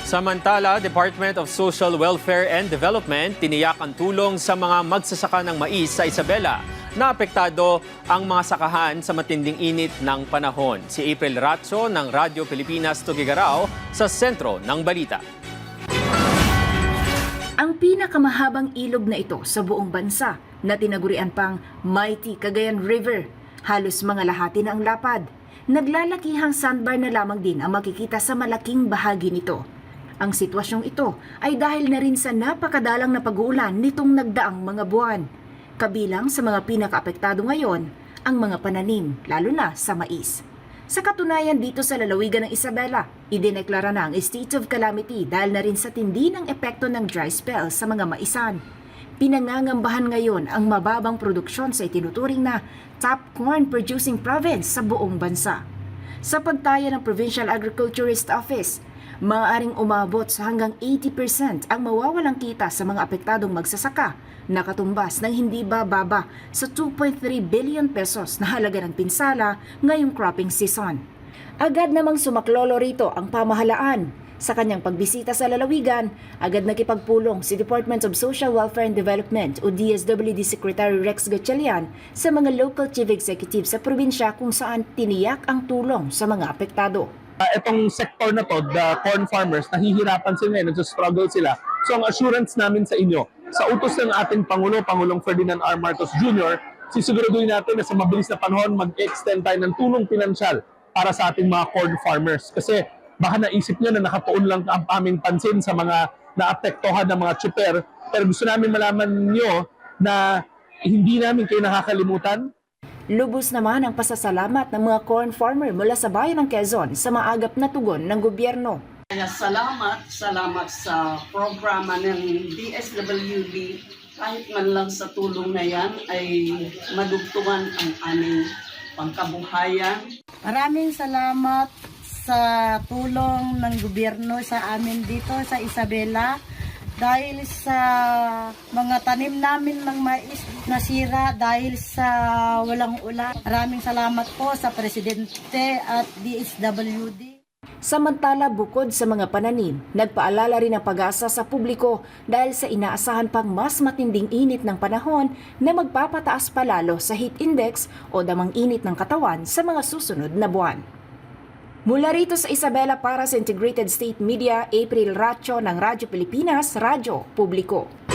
Samantala, Department of Social Welfare and Development tiniyak ang tulong sa mga magsasaka ng mais sa Isabela na apektado ang mga sakahan sa matinding init ng panahon. Si April Ratso ng Radyo Pilipinas Tugigaraw sa sentro ng balita. Ang pinakamahabang ilog na ito sa buong bansa na tinagurian pang Mighty Cagayan River. Halos mga lahati na ang lapad. Naglalakihang sandbar na lamang din ang makikita sa malaking bahagi nito. Ang sitwasyong ito ay dahil na rin sa napakadalang na pag-uulan nitong nagdaang mga buwan. Kabilang sa mga pinakaapektado ngayon, ang mga pananim, lalo na sa mais. Sa katunayan dito sa lalawigan ng Isabela, idineklara na ang state of calamity dahil na rin sa tindi ng epekto ng dry spell sa mga maisan. Pinangangambahan ngayon ang mababang produksyon sa itinuturing na top corn producing province sa buong bansa. Sa pagtaya ng Provincial Agriculturist Office, maaaring umabot sa hanggang 80% ang mawawalang kita sa mga apektadong magsasaka na katumbas ng hindi bababa sa 2.3 billion pesos na halaga ng pinsala ngayong cropping season. Agad namang sumaklolo rito ang pamahalaan. Sa kanyang pagbisita sa lalawigan, agad nakipagpulong si Department of Social Welfare and Development o DSWD Secretary Rex Gatchalian sa mga local chief executives sa probinsya kung saan tiniyak ang tulong sa mga apektado. Itong sector na to, the corn farmers, nahihirapan sila, nagsastruggle sila. So ang assurance namin sa inyo, sa utos ng ating Pangulo, Pangulong Ferdinand R. Marcos Jr., sisiguraduhin natin na sa mabilis na panahon mag-extend tayo ng tulong pinansyal para sa ating mga corn farmers. Kasi baka naisip nyo na nakatuon lang ang aming pansin sa mga naapektuhan ng mga tsuper, pero gusto namin malaman nyo na hindi namin kayo nakakalimutan. Lubos naman ang pasasalamat ng mga corn farmer mula sa bayan ng Quezon sa maagap na tugon ng gobyerno. Kaya salamat sa programa ng DSWD. Kahit man lang sa tulong na yan ay madugtungan ang aming pangkabuhayan. Maraming salamat sa tulong ng gobyerno sa amin dito sa Isabela. Dahil sa mga tanim namin ng mais nasira dahil sa walang ulan. Maraming salamat po sa Presidente at DSWD. Samantala, bukod sa mga pananim, nagpaalala rin ang pag-asa sa publiko dahil sa inaasahan pang mas matinding init ng panahon na magpapataas palalo sa heat index o damang init ng katawan sa mga susunod na buwan. Mula rito sa Isabela para sa Integrated State Media, April Ratso ng Radyo Pilipinas, Radyo Publiko.